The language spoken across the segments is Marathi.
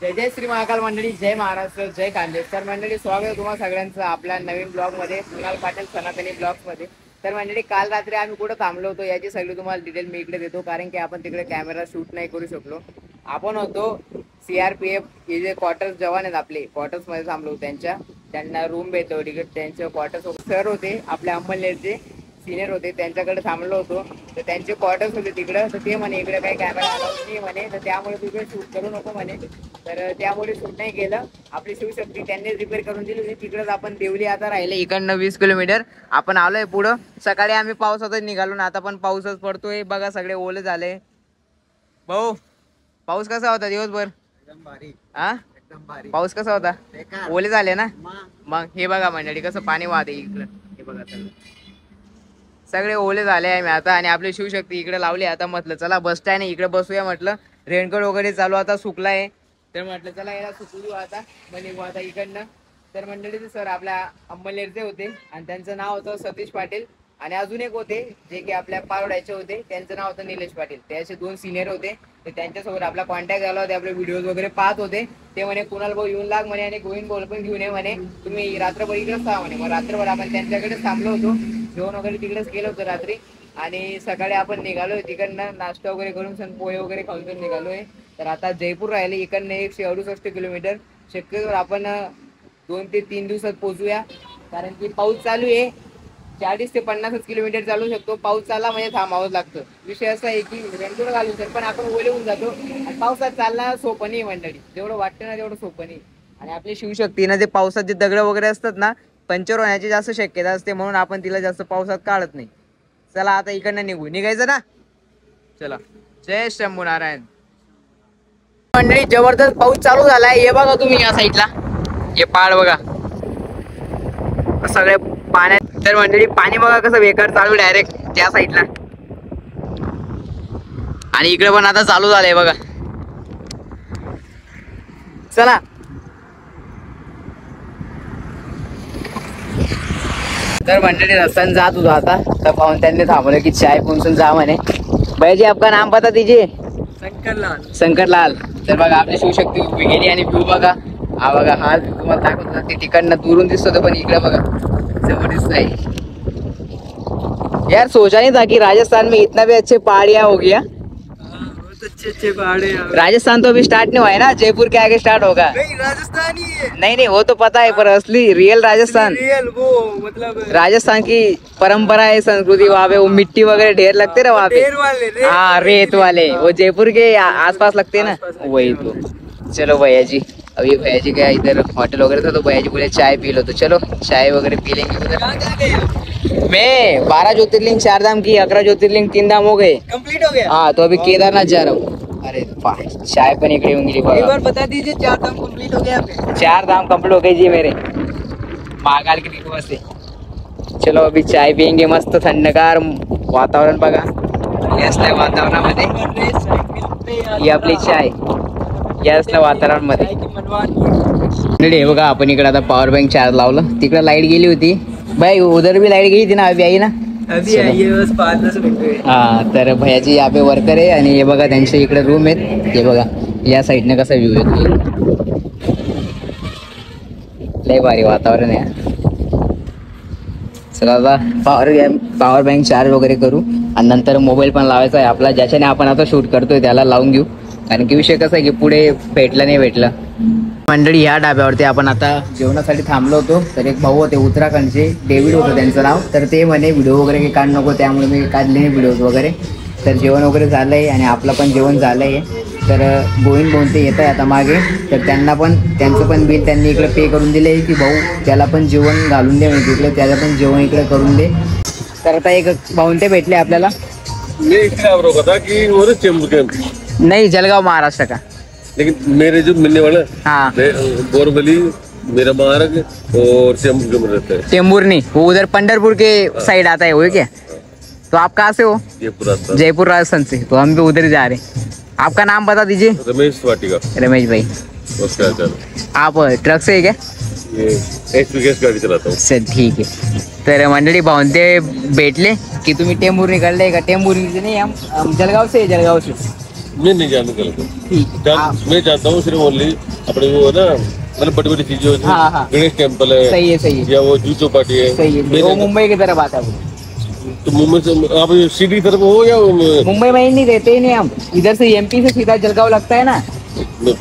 जय जय श्री महाकाल मंडळी, जय महाराष्ट्र, जय खानदेश. तर मंडळी स्वागत आहे तुम्हाला सगळ्यांचं आपल्या नवीन ब्लॉग मध्ये, कुणाल पाटील सनातनी ब्लॉग्स मध्ये. तर मंडळी काल रात्री आम्ही कुठं थांबलो होतो याची सगळी तुम्हाला डिटेल मी इकडे देतो, कारण की आपण तिकडे कॅमेरा शूट नाही करू शकलो. आपण होतो CRPF हे जे क्वार्टर्स जवान आहेत आपले, क्वार्टर्स मध्ये थांबलो. त्यांना रूम भेटतो तिकडे, त्यांचे क्वार्टर्स सर होते आपल्या अंमलनेरचे सिनियर होते, त्यांच्याकडे थांबलो होतो. तर त्यांचे क्वार्टर्स होते तिकडं. तर ते म्हणे इकडे काही कॅमेरा अलाउड नाही म्हणे, तर त्यामुळे तिकडे शूट करू नको म्हणे. तर त्यामुळे शूट नाही केलं. आपली शिवशक्ती त्यांनी रिपेअर करून दिली होती. तिकडेच आपण देवली आता राहिले, इकडनं 20 किलोमीटर आपण आलोय पुढं. सकाळी आम्ही पावसातच निघालो ना, आता पण पाऊसच पडतोय बघा, सगळे ओले झाले. भाऊ पाऊस कसा होता दिवसभर? एकदम भारी. हा एकदम भारी. पाऊस कसा होता? बेकार. ओले झाले ना. मग हे बघा मंडळी कसं पाणी वाहते इकडं, हे बघा सगळे ओले झाले आहे मी आता. आणि आपली शिवशक्ती इकडे लावली. आता म्हटलं चला बस स्टँड इकडे बसूया, म्हटलं रेनकोट वगैरे चालू आता सुकलाय. तर म्हटलं चला याला सुकू देऊ आता, निघू आता इकडनं. तर मंडळीचे सर आपल्या अंमलनेरचे होते आणि त्यांचं नाव होतं सतीश पाटील. आणि अजून एक होते जे की आपल्या पारोड्याचे होते, त्यांचं नाव होतं निलेश पाटील. ते असे 2 सिनियर होते. तर त्यांच्यासोबत आपला कॉन्टॅक्ट झाला होता, आपले व्हिडिओज वगैरे पाहत होते. ते म्हणे कुणाल भाऊ येऊन लाग म्हणे, आणि गोविंद भाऊ पण घेऊन ये म्हणे, तुम्ही रात्रभर इकडेच थांबा म्हणे. मग रात्रभर आपण त्यांच्याकडेच थांबलो होतो, जेवण वगैरे तिकडेच केलं होतं रात्री. आणि सकाळी आपण निघालोय तिकडनं, नाश्ता वगैरे करून सण पोहे वगैरे खाऊन निघालोय. तर आता जयपूर राहिले इकडनं 168 किलोमीटर. शक्यतो आपण 2 ते 3 दिवसात पोहोचूया, कारण की पाऊस चालू आहे. 40 ते 50 किलोमीटर चालू शकतो. पाऊस चालला म्हणजे थांबावंच लागतं. विषय असा आहे की रेनकोट घालून तर पण आपण ओले होऊन जातो. आणि पावसात चालणं सोपं नाही मंडळी, जेवढं वाटतं ना तेवढं सोपं नाही. आणि आपली शिवशक्ती ना, जे पावसात जे दगड वगैरे असतात ना, पंक्चर होण्याची जास्त शक्यता असते, म्हणून आपण तिला जास्त पावसात काढत नाही. चला आता इकडनं निघायचं ना, चला. जय शंभू नारायण. मंडळी जबरदस्त पाऊस चालू झालाय, हे बघा तुम्ही या साईडला, हे पहाड बघा सगळे पाण्यात. तर मंडळी पाणी बघा कसं बेकार चालू डायरेक्ट त्या साईडला. आणि इकडे पण आता चालू झालंय बघा. चला तर मंडळी रस्त्याने जात होतो आता, तर पाहून त्यांनी थांबवलं की चाय पिऊन जा म्हणे. भैयाजी आपका नाम बता दीजिए. शंकरलाल. तर बघा आपली शिवशक्ती उभी गेली आणि व्यू बघा, हा बघा, हा तुम्हाला दाखवतो. ते तिकडनं दुरून दिसतो, पण इकडे बघा जवळ दिसत आहे. यार सोचा नहीं था कि राजस्थान में इतना भी अच्छे पहाड़ियाँ हो गया. अच्छे पहाड़े। राजस्थान तो अभी स्टार्ट नहीं हुआ है ना, जयपुर के आगे स्टार्ट होगा. नहीं राजस्थानी है। नहीं वो तो पता है, पर असली रियल राजस्थान, रियल वो मतलब राजस्थान की परंपरा है, संस्कृति. वहाँ पे वो मिट्टी वगैरह ढेर लगते ना वहाँ पे. हाँ रेत वाले, वो जयपुर के आसपास लगते ना, वही तो. चलो भैया जी, अभी भैया जी का इधर होटल वगैरह था, तो भैया जी बोले चाय पी लो. तो चलो चाय वगैरह पी लेंगे उधर. मैं 12 ज्योतिर्लिंग 4 धाम की, 11 ज्योतिर्लिंग 3 धाम हो गए, कंप्लीट हो गया. हाँ. तो अभी केदारनाथ जा रहा हूँ. अरे चाय पण इकडे येऊन गेली. एक बार बता दीजिए 4 धाम कंप्लीट हो गया. 4 धाम कंप्लीट हो गए जी मेरे, महाकाल की रिक्वेस्ट से. चलो अभी चाय पियेंगे, मस्त थंडगार वातावरण बघा. हे असल्या वातावरणामध्ये ही आपली चाय, या असल्या वातावरणामध्ये. बघा आपण इकडे आता पॉवर बँक चार्ज लावलं. तिकडे लाईट गेली होती भाई, उधर भी लाईट गेली थी ना, अभी आई ना. अभी आई है, बस 5-10 मिनट. हा. तर भैयाची यहाँ पे वर्कर आहे, आणि हे बघा त्यांच्या इकडे रूम आहेत. हे बघा या साईडने कसा व्ह्यू येतो, लय भारी वातावरण आहे. चला आता पॉवर बँक चार्ज वगैरे करू, आणि नंतर मोबाईल पण लावायचा आहे आपला, ज्याच्याने आपण आता शूट करतोय त्याला लावून घेऊ. कारण की विषय कसा आहे की पुढे भेटलं. मंडळी या डाब्यावरती आपण आता जेवणासाठी थांबलो होतो. तर एक भाऊ होते उत्तराखंडचे, डेव्हिड होतं त्यांचं नाव. तर ते म्हणे व्हिडिओ वगैरे काही काढ नको, त्यामुळे मी काढले नाही व्हिडिओज वगैरे. तर जेवण वगैरे झालं आहे, आणि आपलं पण जेवण झालं आहे. तर गोविंद भाऊ ते येत आहे आता मागे. तर त्यांचं पण बिल त्यांनी इकडे पे करून दिलं आहे, की भाऊ त्याला पण जेवण घालून दे म्हणजे इकडे, त्याला पण जेवण इकडे करून दे. तर आता एक भाऊन ते भेटले आपल्याला. नहीं जलगांव महाराष्ट्र का, लेकिन मेरे जो मिलने वाला हाँ बोरवली, मेरा मार्ग और चेंबूर में रहता है. टेम्बूरनी, वो उधर पंढरपुर के साइड आता है वो क्या? तो आप कहाँ से हो? जयपुर राजस्थान से. तो हम भी उधर ही जा रहे हैं. आपका नाम बता दीजिए. रमेश वाटिका. रमेश भाई. आप ट्रक से है क्या? HP गाड़ी चलाता हूँ. सर ठीक आहे. तर मंडळी भाऊन ते भेटले की तुम्ही टेंभूर निघाले का? टेंभूर नाही, हम जळगाव से. मैं नहीं जानने गलत मैं जानता हूँ सिर्फ ओनली अपने वो है ना मतलब बड़ी बड़ी चीजें होती हाँ, हाँ। हैं, गणेश टेम्पल है, सही है, सही है। या वो जू चौपाटी है। सही है, वो मैंने- मुंबई की तरफ आता है। तो मुंबई से आप सिटी तरफ हो या मुंबई में ही नहीं रहते ही नहीं हम, इधर से एमपी से सीधा जलगांव लगता है ना। मैं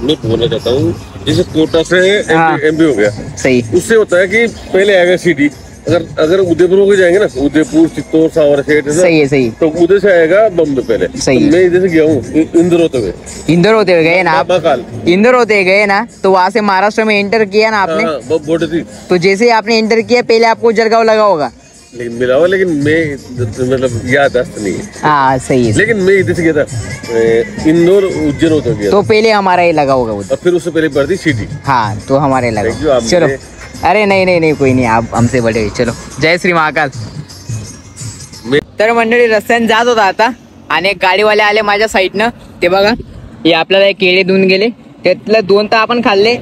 मैं बोलना चाहता हूँ जैसे कोटा से हाँ। एमपी हो गया, सही। उससे होता है कि पहले आएगा सिटी, अगर अगर उदयपुर होकर जाएंगे ना, उदयपुर चित्तौड़ सावर सेठ है ना, सही है, सही। तो उधर से आएगा बम्बे पहले। सही तो है। मैं इधर से गया हूँ इंदौर होते हुए। इंदौर होते हुए गए ना आप? महाकाल। इंदौर होते गए ना, तो वहां से महाराष्ट्र में एंटर किया ना आपने। हाँ, वो बॉर्डर थी। तो जैसे ही आपने एंटर किया पहले आपको जलगांव लगा होगा। लेकिन मिला हुआ, लेकिन मैं मतलब याद नहीं है। हाँ सही है। लेकिन मैं इधर से गया था इंदौर उज्जैन होते गया तो था। पहले हमारा ही लगा होगा उधर। और फिर उससे पहले पड़ती सिटी। हाँ तो हमारे Thank you, लगा। आप चलो, मेरे- अरे नहीं नाही नाही, कोई नाही, आप हमसे बडे। चलो, जय श्री महाकाल. तर मंडळी रस्त्याने जात होता आता आणि एक गाडीवाले आले माझ्या साईडनं. ते बघा, हे आपल्याला एक केळे देऊन गेले. त्यातलं 2 तर आपण खाल्ले,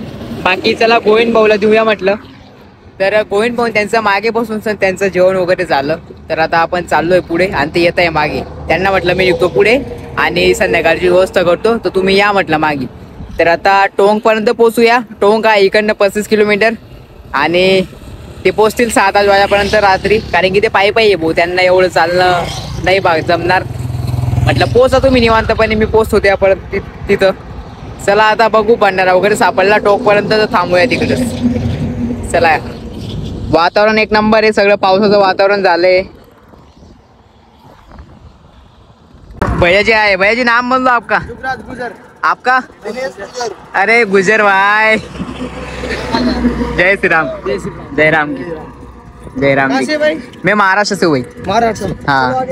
बाकी चला गोविंद भाऊला देऊया म्हटलं. तर गोविंद भाऊ त्यांचं मागे बसून त्यांचं जेवण वगैरे झालं. तर आता आपण चाललोय पुढे आणि ते येत आहे मागे. त्यांना म्हटलं मी निघतो पुढे आणि संध्याकाळची व्यवस्था करतो, तर तुम्ही या म्हटलं मागे. तर आता टोंगपर्यंत पोहोचूया. टोंग आहे इकडनं 35 किलोमीटर आणि ते पोचतील 7-8 वाजेपर्यंत रात्री, कारण की ते पायी आहे भाऊ, त्यांना एवढं चालणं नाही जमणार. म्हटलं पोचा तुम्ही निवांतपणे, मी पोचतो त्यापर्यंत तिथं. चला आता बघू, भंडारा वगैरे सापडला टोकपर्यंत तर थांबूया तिकडंच. चला, वातावरण एक नंबर आहे, सगळं पावसाचं वातावरण झालंय. भैया जी आहे, भैया जी नाम बोल दो आपका. गुजर. आपका? अरे गुजर भाई, जय श्री राम. जय राम की जय राम कहाँ जी. से भाई? मैं महाराष्ट्र से हुई. महाराष्ट्र. हाँ.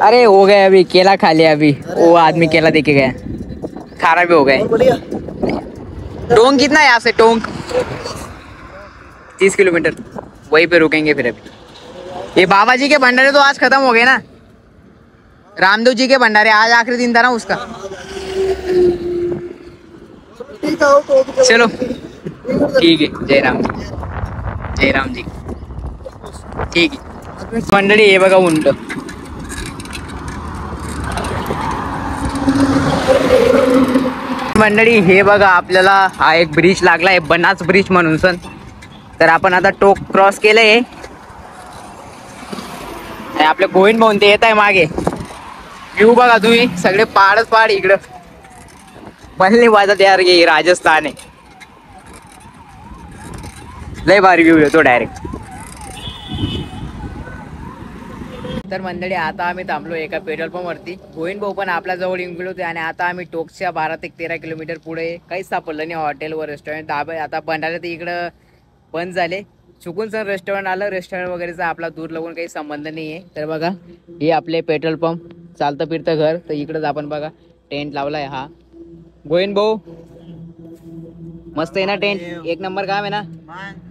अरे हो गए अभी, केला खा लिया अभी. वो आदमी केला देके गया, खारा भी हो गए. बढ़िया. टोंग कितना है यहाँ से? टोंग 30 किलोमीटर. वहीं पे रुकेंगे फिर अभी. ये बाबा जी के भंडारे तो आज खत्म हो गए ना. रामदेव जी के भंडारे आज आखिरी दिन था ना उसका. चलो ठीक है. जय राम जी. जय राम जी. ठीक आहे मंडळी. हे बघा उंट. मंडळी हे बघा, आपल्याला हा एक ब्रिज लागला आहे, बनास ब्रिज म्हणून सण. तर आपण आता टोक क्रॉस केलंय. आपले गोविंद भाऊन ते येत आहे मागे. व्ह्यू बघा तुम्ही, सगळे पहाडच पहाड इकडं. मल्ली वाजत यार, गे राजस्थान आहे. लय भारी व्ह्यू येतो डायरेक्ट. तर मंडळी आता आम्ही थांबलो एका पेट्रोल पंप वरती. गोविंद भाऊ पण आपल्या जवळ येऊन गेलो होते आणि आता आम्ही टोकच्या 12 ते 13 किलोमीटर पुढे. काहीच सापडलं नाही हॉटेल व रेस्टॉरंट, धाबे. आता भंडारे ते इकडं बंद झाले. चुकून सर रेस्टॉरंट आलं. रेस्टॉरंट वगैरेचा आपला दूर लागून काही संबंध नाही आहे. तर बघा, हे आपले पेट्रोल पंप, चालतं फिरतं घर. तर इकडंच आपण बघा टेंट लावलाय. हा गोविंद भाऊ, मस्त आहे ना टेंट? एक नंबर काम आहे ना,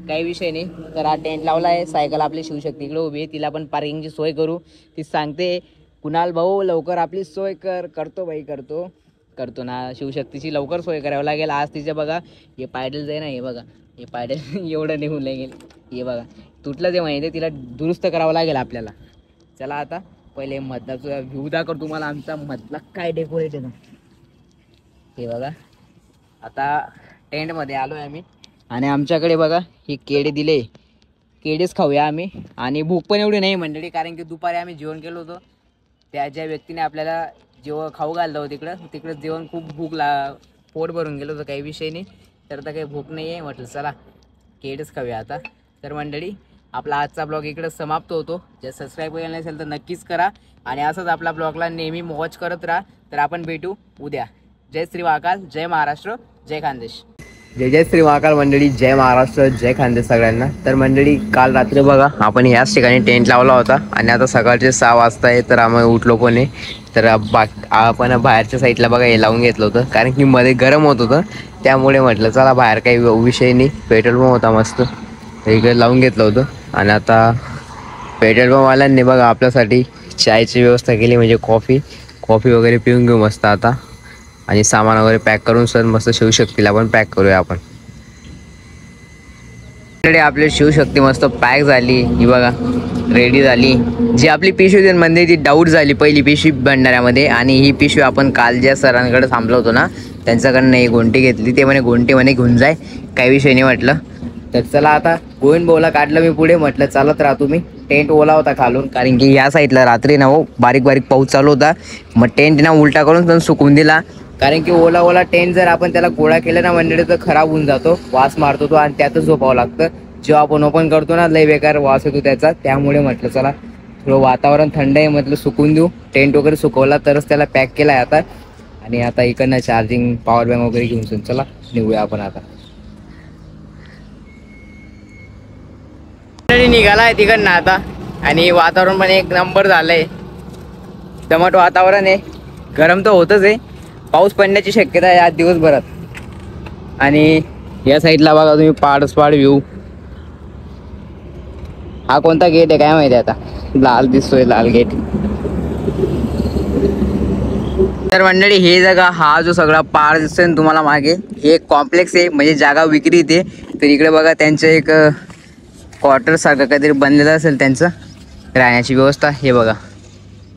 काही विषय नाही. तर हा टेंट लावला आहे. सायकल आपली शिवशक्ती इकडे उभी आहे, तिला पण पार्किंगची सोय करू. ती सांगते कुणाल भाऊ लवकर आपली सोय कर. करतो बाई, करतो ना. शिवशक्तीची लवकर सोय करावं लागेल. आज तिचे बघा हे पायडल आहे ना, हे बघा हे पायडल एवढं निघून लागेल. हे बघा तुटलं जे माहिती, तिला दुरुस्त करावं लागेल आपल्याला. चला आता पहिले मधलाचा व्ह्यू दाखव तुम्हाला. आमचा मधला काय डेकोरेट आहे ना, हे बघा. आता टेंटमध्ये आलो आहे आम्ही आणि आमच्याकडे बघा हे केळे दिले. केळेच खाऊया आम्ही. आणि भूक पण एवढी नाही मंडळी, कारण की दुपारी आम्ही जेवण केलं होतं. त्या ज्या व्यक्तीने आपल्याला जेवण खाऊ घाललं होतं तिकडं जेवण खूप पोट भरून गेलं होतं, काही विषय नाही. तर आता काही भूक नाही आहे. म्हटलं चला केळेच खाऊया आता. तर मंडळी आपला आजचा ब्लॉग इकडं समाप्त होतो. जर सबस्क्राईब केलं नसेल तर नक्कीच करा आणि असंच आपला ब्लॉगला नेहमी वॉच करत राहा. तर आपण भेटू उद्या. जय श्री महाकाल, जय महाराष्ट्र, जय खानदेश. जय श्री महाकाल मंडळी, जय महाराष्ट्र, जय खानदेश सगळ्यांना. तर मंडळी काल रात्री बघा आपण ह्याच ठिकाणी टेंट लावला होता आणि आता सकाळचे 6 वाजता आहे. तर आम्ही उठलो कोणी. तर आपण बाहेरच्या साईडला बघा हे लावून घेतलं होतं, कारण की मध्ये गरम होत होतं. त्यामुळे म्हटलं चला बाहेर काही विषय नाही. पेट्रोल पंप होता मस्त, इकडे लावून घेतलं होतं. आणि आता पेट्रोल पंपवाल्यांनी बघा आपल्यासाठी चायची व्यवस्था केली, म्हणजे कॉफी वगैरे पिऊन घेऊ मस्त आता. आणि सामान वगैरे पॅक करून सर मस्त शिवशक्तीला पण पॅक करूया आपण. इकडे आपली शिवशक्ती मस्त पॅक झाली, ही बघा रेडी झाली. जी आपली पिशवी म्हणजे ती डाऊट झाली पहिली पिशवी भंडाऱ्यामध्ये, आणि ही पिशवी आपण काल ज्या सरांकडे थांबलो होतो ना त्यांच्याकडनं ही घोंटी घेतली. ते म्हणे घोंटी म्हणे घेऊन जाय, काही विषय नाही म्हटलं. तर चला आता गोविंद भाऊला काढलं मी पुढे, म्हटलं चालत राहा तुम्ही. टेंट ओला होता खालून, कारण की या साईडला रात्री ना हो बारीक बारीक पाऊस चालू होता. मग टेंट ना उलटा करून पण सुकून दिला, कारण की ओला टेंट जर आपण त्याला गोळा केला ना मंडळी तर खराब होऊन जातो, वास मारतो तो, आणि त्यातच झोपावं लागतं. जेव्हा आपण ओपन करतो ना लय बेकार वास येतो त्याचा. त्यामुळे म्हटलं चला थोडं वातावरण थंड आहे, म्हटलं सुकून देऊ. टेंट वगैरे सुकवला तरच त्याला पॅक केला आहे आता. आणि आता इकडनं चार्जिंग पॉवर बँक वगैरे घेऊन चला निघूया आपण आता. निघाला आहे तिकडनं आता, आणि वातावरण पण एक नंबर झालंय, दमट वातावरण आहे. गरम तर होतच आहे, पाऊस पडण्याची शक्यता आहे आज दिवसभरात. आणि या साईडला बघा तुम्ही पाडच पाड व्ह्यू. हा कोणता गेट आहे काय माहिती आता, लाल दिसतोय लाल गेट. तर मंडळी हे जगा हा जो सगळा पाड दिसतोय ना तुम्हाला मागे, हे एक कॉम्प्लेक्स आहे, म्हणजे जागा विक्री इथे. तर इकडे बघा त्यांचं एक क्वार्टर सारखं काहीतरी बनलेलं असेल त्यांचं राहण्याची व्यवस्था. हे बघा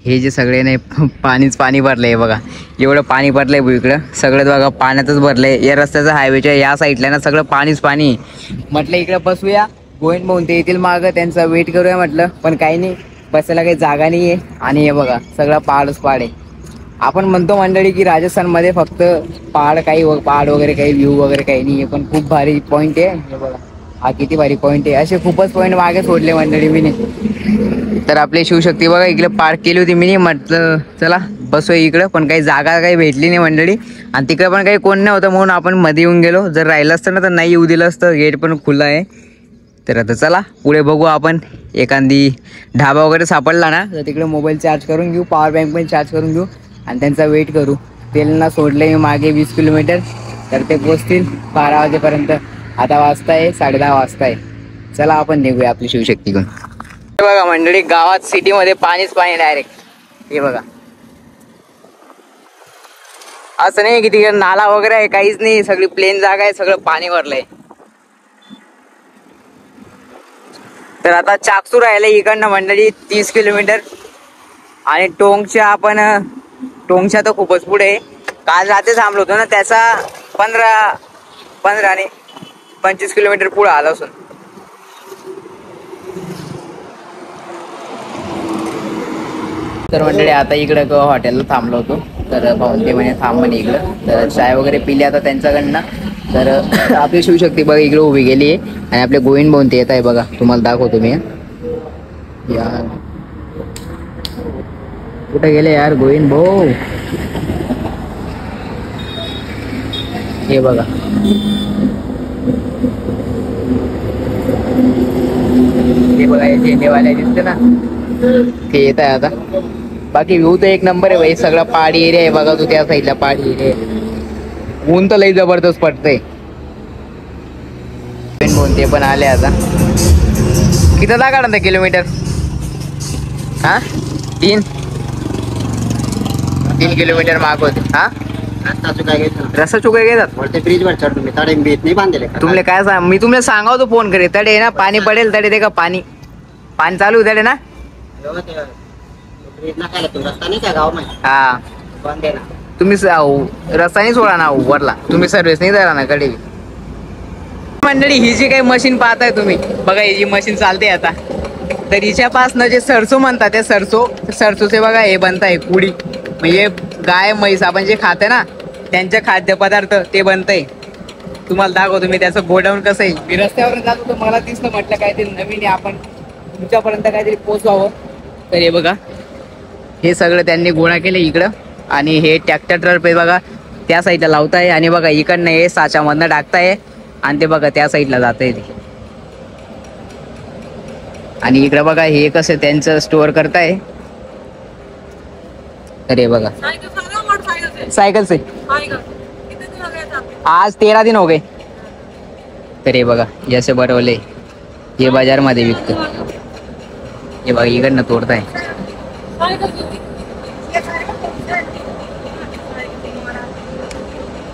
हे जे सगळे नाही पाणीच पाणी भरलं आहे बघा, एवढं पाणी भरलंय भाऊ इकडं, सगळं बघा पाण्यातच भरलंय. या रस्त्याचं हायवेच्या या साईडला ना सगळं पाणीच पाणी. म्हटलं इकडे बसूया, गोविंद भाऊ ते येतील मागं, त्यांचा वेट करूया म्हटलं, पण काही नाही, बसायला काही जागा नाही आहे. आणि हे बघा सगळं पहाडच पहाड आहे. आपण म्हणतो मंडळी की राजस्थानमध्ये फक्त पहाड पहाड वगैरे काही व्ह्यू वगैरे काही नाही आहे, पण खूप भारी पॉईंट आहे. हे बघा हा किती भारी पॉईंट आहे, असे खूपच पॉईंट मागे सोडले मंडळी मी. तर आपली शिवशक्ती बघा इकडे पार्क केली होती मी, म्हटलं चला बसू इकडं, पण काही जागा काही भेटली नाही मंडळी, आणि तिकडे पण काही कोण नाही होतं म्हणून आपण मध्ये येऊन गेलो. जर राहिलं असतं ना तर नाही येऊ दिलं असतं, गेट पण खुलं आहे. तर आता चला पुढे बघू आपण, एखादी ढाबा वगैरे सापडला ना तर तिकडे मोबाईल चार्ज करून घेऊ, पॉवर बँक पण चार्ज करून घेऊ, आणि त्यांचा वेट करू. तेलना सोडलं मी मागे 20 किलोमीटर, तर ते पोचतील 12 वाजेपर्यंत. आता वाजताय 10:30 वाजताय. चला आपण निघूया आपली शिवशक्ती घेऊन. हे बघा मंडळी गावात सिटीमध्ये पाणीच पाणी डायरेक्ट. हे बघा असं नाही की तिकडे नाला वगैरे आहे, काहीच नाही, सगळी प्लेन जागा आहे, सगळं पाणी भरलंय. तर आता चाकसू राहिलंय इकडनं मंडळी 30 किलोमीटर, आणि टोंगच्या तर खूपच पुढे. काल रात्री थांबलो होतो ना त्याचा 15 आणि 25 किलोमीटर पुढे आला असून. तर मंडळी आता इकडे हॉटेलला थांबलो होतो, तर पाहून ते म्हणे थांब म्हणे इकडं, तर चाय वगैरे पिली आता त्यांच्याकडनं. तर आपली शिवशक्ती बघा इकडे उभी गेली आहे, आणि आपले गोविंद भाऊ ते येत आहे बघा, तुम्हाला दाखवतो मी. यार कुठे गेले यार गोविंद भाऊ, हे बघा हे बघा हे झेंडेवाले दिसते ना ते येत आहे आता. बाकी व्ह्यू तर एक नंबर आहे भाई, सगळा पहाडी एरिया आहे बघा, तू त्या साईडला पहाडी एरिया आहे. ऊन तर लई जबरदस्त पडतंय. ते पण आले आता. किती जागा ना किलोमीटर, हा 3 किलोमीटर माग होते. हा रस्ता चुका घेतात ब्रिज वर चढ तुम्ही तडे बीत नाही बांधले तुमले काय सांग, मी तुमले सांगावतो फोन करे तडे ना पाणी पडेल तडे ते का पाणी चालू तडे ना. ब्रिज नकायला तू रस्ता नाही त्या गाव मध्ये हा बंद आहे ना, तुम्ही रस्ता नाही सोडा ना वरला, तुम्ही सर्व्हिस नाही करा ना कडे. मंडळी ही जी काही मशीन पाहताय तुम्ही बघा, ही जी मशीन चालते आता, तर हिच्यापासनं जे सरसो म्हणतात ते सरसोचे बघा हे बनताय कुडी, म्हणजे गाय म्हैस आपण जे खाते ना त्यांचे खाद्यपदार्थ ते बनतंय. तुम्हाला दाखवतो मी त्याचं गोडाऊन कसं आहे. मी रस्त्यावर जात होतो, मला दिसलं, म्हटलं काहीतरी नवीन आहे, आपण तुमच्यापर्यंत काहीतरी पोचवावं. तर हे बघा हे सगळं त्यांनी गोळा केलं इकडं, आणि हे ट्रॅक्टर बघा त्या साईडला लावताय, आणि बघा इकडनं हे साच्यामधनं टाकताय, आणि ते बघा त्या साईडला जात आहे ते. आणि इकडं बघा हे कसं त्यांचं स्टोअर करताय. अरे बघा सायकल से आज 13 दिन हो गए. तर हे बघा जसे बनवले हे बाजार मध्ये विकतो. हे बघा इकडनं तोडताय.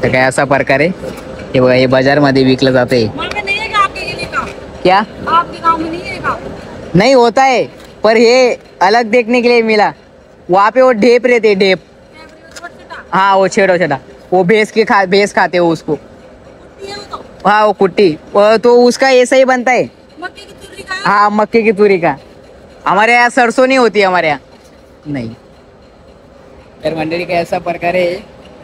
तर काय असा प्रकारे हे बघा हे बाजार मध्ये विकलं जाते. क्या आपके गांव में नहीं है का? नहीं होता है, पर ये अलग देखने के लिए मिला। वहाँ पे वो ढेप रहते, ढेप। हाँ वो छेड़ा छेड़ा, वो भैंस खाते हो उसको। हाँ वो कुट्टी, वो तो उसका ऐसा ही बनता है। मक्के की तुरी का? हाँ मक्के की तुरी का। हमारे यहाँ सरसों नाही होती, हमारे यहाँ नाही। तर मंडळी काय असा प्रकार आहे,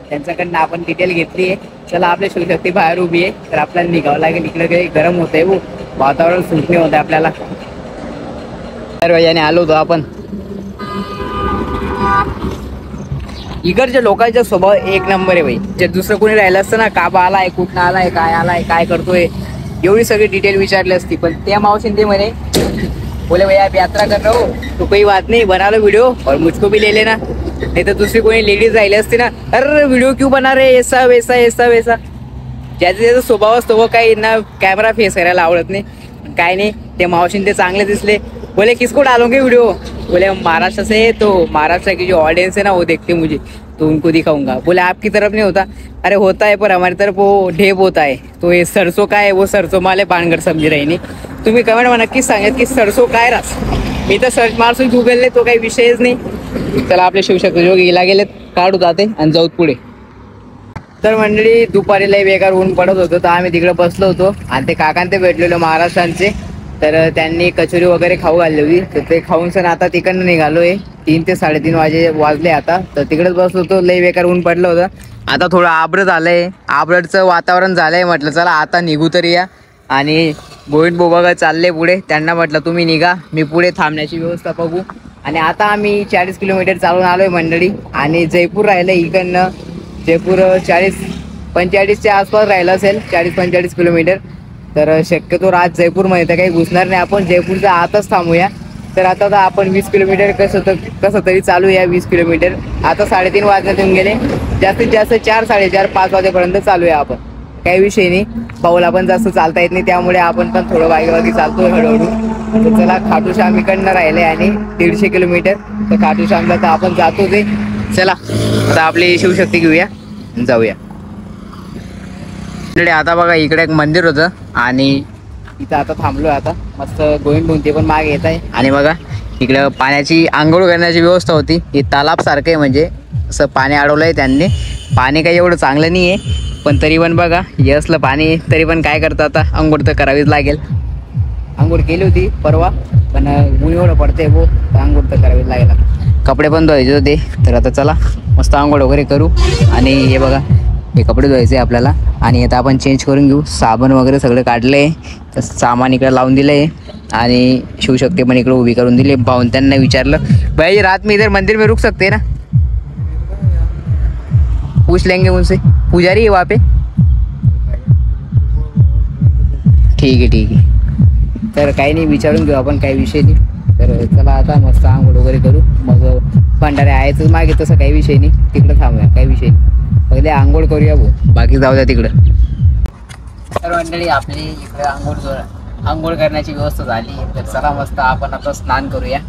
त्यांच्याकडनं आपण डिटेल घेतली आहे। चला आपल्या शिवशक्ती बाहेर उभी आहे, तर आपल्याला निघावं लागेल। इकडे काही गरम होत आहे, वो वातावरण सूट नाही होत आहे आपल्याला। तर याने आलो होतो आपण। इकडच्या लोकांचा स्वभाव एक नंबर आहे भाई। जर दुसरं कोणी राहिलं असतं ना, काबा आलाय, कुठं आलाय, काय आलाय, काय करतोय, एवढी सगळी डिटेल विचारली असती। पण त्या मावशीने ते म्हणे, बोले भैया आप यात्रा कर रहे हो तो कोई बात नहीं, बना लो वीडियो और मुझको भी ले लेना। नहीं तो दूसरी कोई लेडीज राहिली असती ना, अरे वीडियो क्यों बना रहे, ऐसा वैसा ऐसा वैसा। ज्याचा ज्याचा स्वभाव असतो, वो काही ना कॅमेरा फेस करायला आवडत नाही, काय नाही। ते मावशीने ते चांगले दिसले, बोले किसको डालोगे वीडियो, बोले हम महाराष्ट्र से है, तो महाराष्ट्र की जो ऑडियंस है ना वो देखते मुझे, तो उनको दिखाऊंगा। बोले आपकी तरफ नहीं होता, अरे होता है पर हमारी तरफ वो ढेप होता है। तो ये सरसों का है, वो सरसों माले पानगड समजी राही नाही। तुम्ही कमेंट मध्ये नक्कीच सांगत की सरसों काय रास। मी तर सर्च मारसून गुगलने, तो काही विषयच नाही। चला आपले शिवशक्ती जो गेला गेलेत, काढू जाते आणि जाऊ पुढे। तर मंडळी दुपारी लय बेकार ऊन पडत होतं, तर आम्ही तिकडे बसलो होतो आणि ते काकांते भेटलेलो महाराष्ट्रांचे। तर त्यांनी कचोरी वगैरे खाऊ घालली होती, तर ते खाऊन सण आता तिकडनं निघालोय। 3 ते 3:30 वाजले आता, तर तिकडेच बसलो होतो। लय बेकार ऊन पडलं होतं, आता थोडं आब्र झालंय, आब्रडचं वातावरण झालंय। म्हटलं चला आता निघू तरी या। आणि गोविंद बोबा चालले पुढे, त्यांना म्हटलं तुम्ही निघा, मी पुढे थांबण्याची व्यवस्था बघू। आणि आता आम्ही 40 किलोमीटर चालून आलोय मंडळी, आणि जयपूर राहिलं इकडनं। जयपूर 40-45च्या आसपास राहिलं असेल, 40-45 किलोमीटर। तर शक्यतो आज जयपूरमध्ये तर काही घुसणार नाही आपण, जयपूरच्या आतच थांबूया। तर आता तर आपण 20 किलोमीटर कसं तरी चालू या। 20 किलोमीटर आता 3:30 वाजण्यात येऊन गेले, जास्तीत जास्त 4, 4:30, 5 वाजेपर्यंत चालूया आपण, काही विषय नाही। पाऊल आपण जास्त चालता येत नाही, त्यामुळे आपण पण थोडं वागी चालतोय हळूहळू। तर चला खाटू श्याम इकडनं राहिले आणि 150 किलोमीटर, तर खाटू श्यामला तर आपण जातो ते। चला आता आपली शिवशक्ती घेऊया, जाऊया। आता बघा इकडे एक मंदिर होतं आणि इथं आता थांबलो। आता मस्त गोविंद भाऊ ते पण मागे येत आहे। आणि बघा इकडं पाण्याची आंघोळ करण्याची व्यवस्था होती, हे तलाब सारखं आहे, म्हणजे असं पाणी अडवलंय त्यांनी। पाणी काही एवढं चांगलं नाही आहे, पण तरी पण बघा हे असलं पाणी, तरी पण काय करतं आता, आंघोळ तर करावीच लागेल। आंघोळ केली होती परवा, पण ऊन एवढं पडतंय वो, तर आंघोळ तर करावीच लागेल। कपडे पण धुवायचे होते, तर आता चला मस्त आंघोळ वगैरे करू। आणि हे बघा हे कपडे धुवायचे आपल्याला, आणि आता आपण चेंज करून घेऊ। साबण वगैरे सगळं काढलंय, तर सामान इकडे लावून दिलंय, आणि शिवशक्ती पण इकडे उभी करून दिली। पाहून त्यांना विचारलं, भाई रात में इधर मंदिर में रुक सकते ना, पूछ लेंगे उनसे, पुजारी है वहाँ पे। ठीक आहे। तर काही नाही, विचारून घेऊ आपण, काही विषय नाही। तर चला आता मस्त आंघोळ वगैरे करू, मग भंडारे आहेच मागे, तसं काही विषय नाही, तिकडं थांबूया, काही विषय नाही। पहिले आंघोळ करूया भाऊ, बाकी जाऊ द्या तिकडं। तर मंडळी आपली इकडे आंघोळ करण्याची व्यवस्था झाली, तर चला मस्त आपण आता स्नान करूया।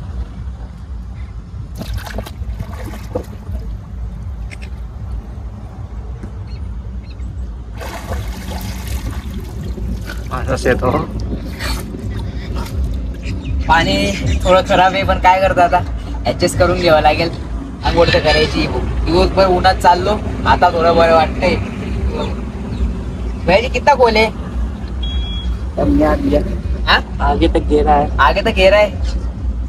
पाणी थोडं खराब आहे, पण काय करतो आता, ऍडजस्ट करून घ्यावं लागेल। आंघोळ तर करायची, दिवसभर उन्हात चाललो, आता थोडं बरं वाटतंय। भैया कितना खोल है? आगे तक घेरा है, आगे तक घेरा है।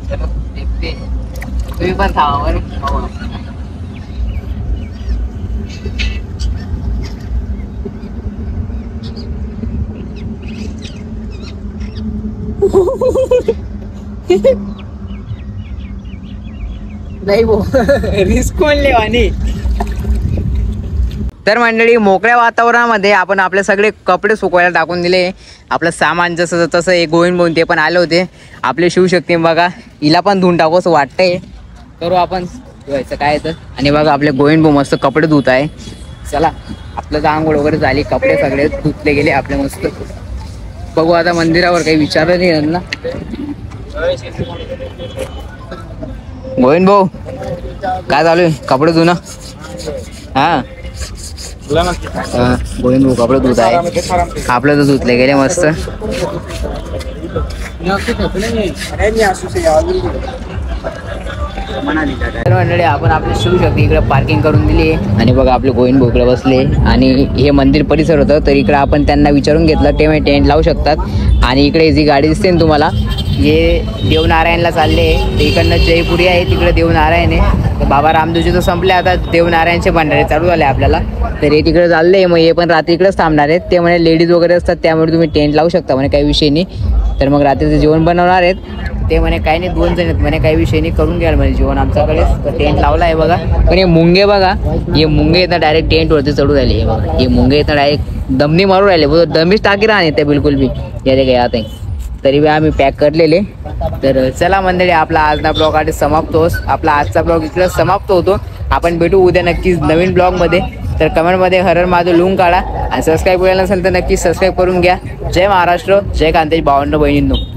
चलो देखते हैं, तुम्ही पण थांबा बरं। नाही वो रिस्क कोण लेवानी। तर मंडळी मोकळ्या वातावरणामध्ये आपण आपले सगळे कपडे सुकवायला टाकून दिले, आपलं सामान जसं तसं। एक गोविंद भाऊ ते पण आले होते, आपले शिवशक्ती बघा, हिला पण धुवून टाकू असं वाटतंय, करू आपण धुवायचं काय तर। आणि बघा आपले गोविंद भाऊ मस्त कपडे धुत आहे। चला आपलं तर आंघोळ वगैरे झाली, कपडे सगळे धुतले गेले आपले मस्त। बघू आता मंदिरावर, काही विचारलं नाही यांना। गोविंद भाऊ काय चालू आहे, कपडे धुणं? हा गोविंद भाऊ कपडे धुत आहे, आपलं तर धुतले गेले मस्त। तर मंडळी आपण आपली शिवशक्ती इकडे पार्किंग करून दिली आणि बघा आपले गोविंद भाऊ इकडे बसले आणि हे मंदिर परिसर होतं तर इकडे आपण त्यांना विचारून घेतलं ते टेंट लावू शकतात आणि इकडे जी गाडी दिसते ना तुम्हाला हे देवनारायणला चालले तर इकडनं जयपुरी आहे तिकडे देवनारायण आहे तर बाबा रामदेवजी तर संपले आता देवनारायणचे भंडारे चालू झाले आपल्याला तर हे तिकडे चालले मग हे पण रात्री इकडेच थांबणार आहेत ते म्हणे लेडीज वगैरे असतात त्यामुळे तुम्ही टेंट लावू शकता म्हणे काही विषय नाही तर मग रात्रीचं जेवण बनवणार आहेत ते म्हणे काही नाही 2 जण आहेत म्हणे काही विषय नाही करून घ्याल म्हणजे जेवण आमच्याकडेच तर टेंट लावला आहे बघा पण हे मुंगे बघा हे मुंगे येतं डायरेक्ट टेंटवरती चढू राहिले हे बघा हे मुंगे येतं डायरेक्ट दमनी मारू राहिले दमीच टाकी राहणे ते बिलकुल बी यारे काही आता तरी बी आम्ही पॅक करलेले तर चला मंडळी आपला आजचा ब्लॉग आधी समाप्त होस आपला आजचा ब्लॉग इकडे समाप्त होतो आपण भेटू उद्या नक्कीच नवीन ब्लॉगमध्ये तर कमेंटमध्ये हर माझं लिहून काढा आणि सबस्क्राईब केलं नसेल तर नक्की सबस्क्राईब करून घ्या जय महाराष्ट्र जय कांतेश भावंड बहिणींनो